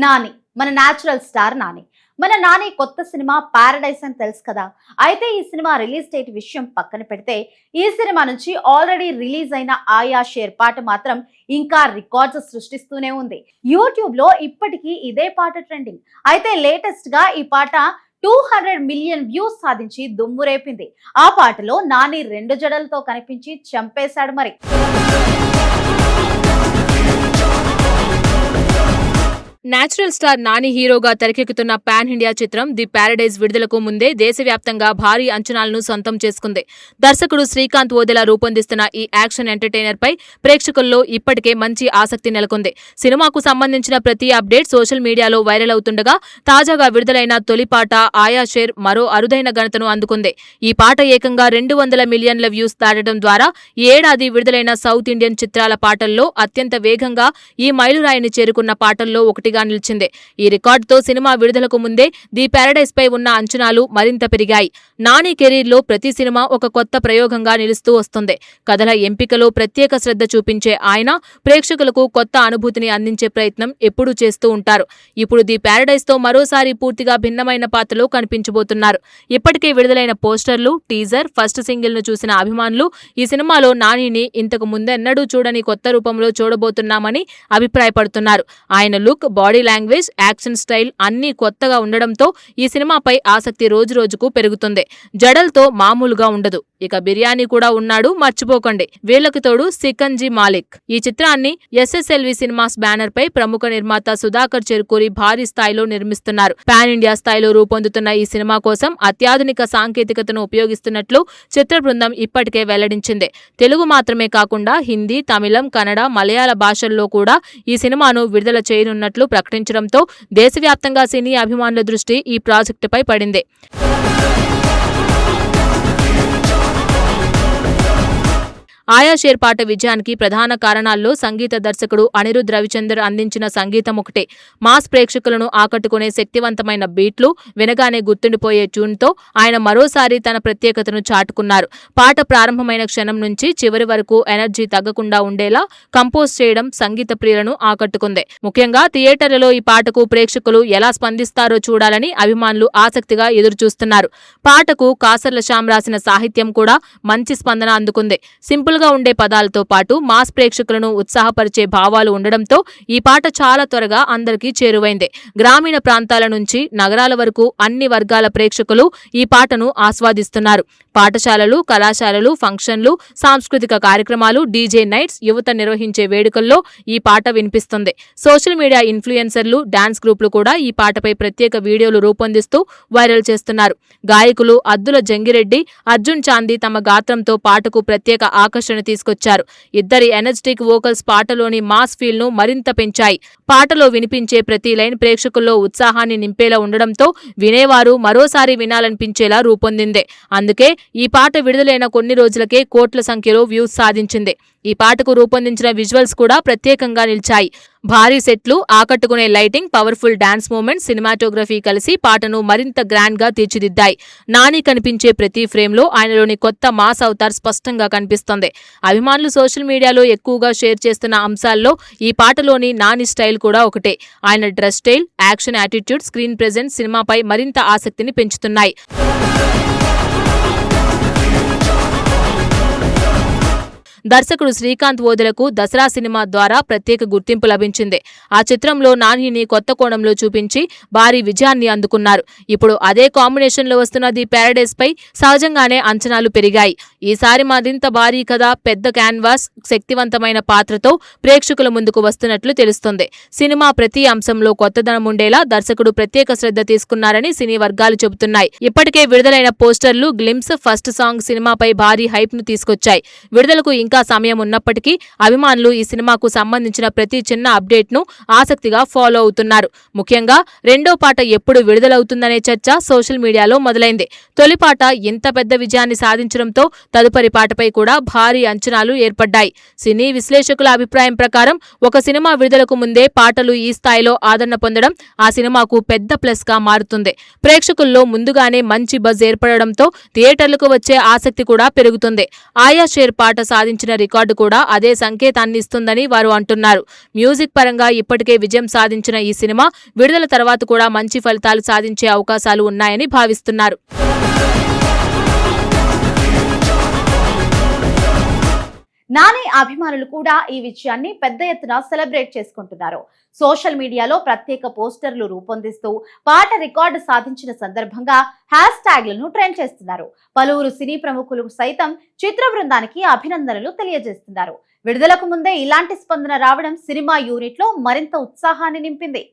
నాని మన natural star Nani కొత్త cinema Paradise అని తెలుసు కదా. అయితే ఈ సినిమా రిలీజ్ డేట్ విషయం పక్కన పెడితే ఈ సినిమా నుంచి ఆల్రెడీ రిలీజ్ అయిన ఆయా షేర్ పాట మాత్రం ఇంకా రికార్డ్స్ సృష్టిస్తూనే ఉంది. యూట్యూబ్ లో ఇప్పటికీ ఇదే పాట ట్రెండింగ్. అయితే లేటెస్ట్ గా ఈ పాట 200 మిలియన్ వ్యూస్ సాధించి దుమ్ము రేపింది. ఆ పాటలో నాని 2 జడలతో కనిపించి చంపేశాడు మరి. నేచురల్ స్టార్ నాని హీరోగా తెరకెక్కుతున్న పాన్ ఇండియా చిత్రం ది పారడైజ్ విడుదలకు ముందే దేశవ్యాప్తంగా భారీ అంచనాలను సొంతం చేసుకుంది. దర్శకుడు శ్రీకాంత్ ఓదెలా రూపొందిస్తున్న ఈ యాక్షన్ ఎంటర్టైనర్ పై ప్రేక్షకుల్లో ఇప్పటికే మంచి ఆసక్తి నెలకొంది. సినిమాకు సంబంధించిన ప్రతి అప్డేట్ సోషల్ మీడియాలో వైరల్ అవుతుండగా తాజాగా విడుదలైన తొలి పాట ఆయా షేర్ మరో అరుదైన ఘనతను అందుకుంది. ఈ పాట ఏకంగా 200 మిలియన్ల వ్యూస్ దాటడం ద్వారా ఈ ఏడాది విడుదలైన సౌత్ ఇండియన్ చిత్రాల పాటల్లో అత్యంత వేగంగా ఈ మైలురాయిని చేరుకున్న పాటల్లో ఒకటి నిలిచింది. ఈ రికార్డుతో సినిమా విడుదలకు ముందే ది పారడైజ్ పై ఉన్న అంచనాలు మరింత పెరిగాయి. నాని కెరీర్ లో ప్రతి సినిమా ఒక కొత్త ప్రయోగంగా నిలుస్తూ వస్తుంది. కథల ఎంపికలో ప్రత్యేక శ్రద్ధ చూపించే ఆయన ప్రేక్షకులకు కొత్త అనుభూతిని అందించే ప్రయత్నం ఎప్పుడూ చేస్తూ ఉంటారు. ఇప్పుడు ది పారడైజ్ తో మరోసారి పూర్తిగా భిన్నమైన పాత్రలో కనిపించబోతున్నారు. ఇప్పటికే విడుదలైన పోస్టర్లు, టీజర్, ఫస్ట్ సింగిల్ ను చూసిన అభిమానులు ఈ సినిమాలో నానిని ఇంతకు ముందెన్నడూ చూడని కొత్త రూపంలో చూడబోతున్నామని అభిప్రాయపడుతున్నారు. ఆయన look, body language, action style అన్నీ కొత్తగా ఉండడంతో ఈ సినిమాపై ఆసక్తి రోజురోజుకు పెరుగుతుంది. జడల్తో మామూలుగా ఉండదు. ఇక బిర్యానీ కూడా ఉన్నాడు మర్చిపోకండి. వీళ్లకు తోడు సికంజీ మాలిక్. ఈ చిత్రాన్ని ఎస్ఎస్ఎల్వి సినిమాస్ బ్యానర్ పై ప్రముఖ నిర్మాత సుధాకర్ చెరుకూరి భారీ స్థాయిలో నిర్మిస్తున్నారు. పాన్ ఇండియా స్థాయిలో రూపొందుతున్న ఈ సినిమా కోసం అత్యాధునిక సాంకేతికతను ఉపయోగిస్తున్నట్లు చిత్ర బృందం ఇప్పటికే వెల్లడించింది. తెలుగు మాత్రమే కాకుండా హిందీ, తమిళం, కన్నడ, మలయాళ భాషల్లో కూడా ఈ సినిమాను విడుదల చేయనున్నట్లు ప్రకటించడంతో దేశవ్యాప్తంగా సినీ అభిమానుల దృష్టి ఈ ప్రాజెక్టుపై పడింది. ఆయా షేర్ పాట విజయానికి ప్రధాన కారణాల్లో సంగీత దర్శకుడు అనిరుద్ రవిచందర్ అందించిన సంగీతం ఒకటే. మాస్ ప్రేక్షకులను ఆకట్టుకునే శక్తివంతమైన బీట్లు, వినగానే గుర్తుండిపోయే ట్యూన్తో ఆయన మరోసారి తన ప్రత్యేకతను చాటుకున్నారు. పాట ప్రారంభమైన క్షణం నుంచి చివరి వరకు ఎనర్జీ తగ్గకుండా ఉండేలా కంపోజ్ చేయడం సంగీత ప్రియులను ఆకట్టుకుంది. ముఖ్యంగా థియేటర్లలో ఈ పాటకు ప్రేక్షకులు ఎలా స్పందిస్తారో చూడాలని అభిమానులు ఆసక్తిగా ఎదురుచూస్తున్నారు. పాటకు కాసర్ల శ్యామ్ రాసిన సాహిత్యం కూడా మంచి స్పందన అందుకుంది. సింపుల్ గా ఉండే పదాలతో పాటు మాస్ ప్రేక్షకులను ఉత్సాహపరిచే భావాలు ఉండడంతో ఈ పాట చాలా త్వరగా అందరికీ చేరువైంది. గ్రామీణ ప్రాంతాల నుంచి నగరాల వరకు అన్ని వర్గాల ప్రేక్షకులు ఈ పాటను ఆస్వాదిస్తున్నారు. పాఠశాలలు, కళాశాలలు, ఫంక్షన్లు, సాంస్కృతిక కార్యక్రమాలు, డీజే నైట్స్, యువత నిర్వహించే వేడుకల్లో ఈ పాట వినిపిస్తుంది. సోషల్ మీడియా ఇన్ఫ్లుయెన్సర్లు, డాన్స్ గ్రూపులు కూడా ఈ పాటపై ప్రత్యేక వీడియోలు రూపొందిస్తూ వైరల్ చేస్తున్నారు. గాయకులు అద్దుల జంగిరెడ్డి, అర్జున్ చాందీ తమ గాత్రంతో పాటకు ప్రత్యేక ఆకర్షణ తీసుకొచ్చారు. ఇద్దరి ఎనర్జెటిక్ వోకల్స్ పాటలోని మాస్ ఫీల్ ను మరింత పెంచాయి. పాటలో వినిపించే ప్రతి లైన్ ప్రేక్షకుల్లో ఉత్సాహాన్ని నింపేలా ఉండడంతో వినేవారు మరోసారి వినాలనిపించేలా రూపొందిందే. అందుకే ఈ పాట విడుదలైన కొన్ని రోజులకే కోట్ల సంఖ్యలో వ్యూస్ సాధించింది. ఈ పాటకు రూపొందించిన విజువల్స్ కూడా ప్రత్యేకంగా నిలిచాయి. భారీ సెట్లు, ఆకట్టుకునే lighting, powerful dance moments, cinematography కలిసి పాటను మరింత గ్రాండ్ గా తీర్చిదిద్దాయి. నాని కనిపించే ప్రతి ఫ్రేమ్ లో ఆయనలోని కొత్త మాస్ అవతార్ స్పష్టంగా కనిపిస్తోంది. అభిమానులు సోషల్ మీడియాలో ఎక్కువగా షేర్ చేస్తున్న అంశాల్లో ఈ పాటలోని నాని స్టైల్ కూడా ఒకటే. ఆయన dress style, action attitude, screen presence సినిమాపై మరింత ఆసక్తిని పెంచుతున్నాయి. దర్శకుడు శ్రీకాంత్ ఓదెలకు దసరా సినిమా ద్వారా ప్రత్యేక గుర్తింపు లభించింది. ఆ చిత్రంలో నానిని కొత్త కోణంలో చూపించి భారీ విజయాన్ని అందుకున్నారు. ఇప్పుడు అదే కాంబినేషన్లో వస్తున్న ది పారడైజ్ పై సహజంగానే అంచనాలు పెరిగాయి. ఈసారి మరింత భారీ కథ, పెద్ద క్యాన్వాస్, శక్తివంతమైన పాత్రతో ప్రేక్షకుల ముందుకు వస్తున్నట్లు తెలుస్తోంది. సినిమా ప్రతి అంశంలో కొత్తదనం ఉండేలా దర్శకుడు ప్రత్యేక శ్రద్ధ తీసుకున్నారని సినీ వర్గాలు చెబుతున్నాయి. ఇప్పటికే విడుదలైన పోస్టర్లు, గ్లిమ్స్, ఫస్ట్ సాంగ్ సినిమాపై భారీ హైప్ ను తీసుకొచ్చాయి. విడుదలకు ఇంకా సమయం ఉన్నప్పటికీ అభిమానులు ఈ సినిమాకు సంబంధించిన ప్రతి చిన్న అప్డేట్ ను ఆసక్తిగా ఫాలో అవుతున్నారు. ముఖ్యంగా రెండో పాట ఎప్పుడు విడుదలవుతుందనే చర్చ సోషల్ మీడియాలో మొదలైంది. తొలి పాట ఇంత పెద్ద విజయాన్ని సాధించడంతో తదుపరి పాటపై కూడా భారీ అంచనాలు ఏర్పడ్డాయి. సినీ విశ్లేషకుల అభిప్రాయం ప్రకారం ఒక సినిమా విడుదలకు ముందే పాటలు ఈ స్థాయిలో ఆదరణ పొందడం ఆ సినిమాకు పెద్ద ప్లస్ గా మారుతుంది. ప్రేక్షకుల్లో ముందుగానే మంచి బజ్ ఏర్పడడంతో థియేటర్లకు వచ్చే ఆసక్తి కూడా పెరుగుతుంది. ఆయా షేర్ పాట సాధించిన సాధించిన రికార్డు కూడా అదే సంకేతాన్ని ఇస్తుందని వారు అంటున్నారు. మ్యూజిక్ పరంగా ఇప్పటికే విజయం సాధించిన ఈ సినిమా విడుదల తర్వాత కూడా మంచి ఫలితాలు సాధించే అవకాశాలు ఉన్నాయని భావిస్తున్నారు. నాని అభిమానులు కూడా ఈ విజయాన్ని పెద్ద ఎత్తున సెలబ్రేట్ చేసుకుంటున్నారు. సోషల్ మీడియాలో ప్రత్యేక పోస్టర్లు రూపొందిస్తూ పాట రికార్డు సాధించిన సందర్భంగా హ్యాష్ ట్యాగ్లను ట్రెండ్ చేస్తున్నారు. పలువురు సినీ ప్రముఖులు సైతం చిత్ర బృందానికి అభినందనలు తెలియజేస్తున్నారు. విడుదలకు ముందే ఇలాంటి స్పందన రావడం సినిమా యూనిట్ లో మరింత ఉత్సాహాన్ని నింపింది.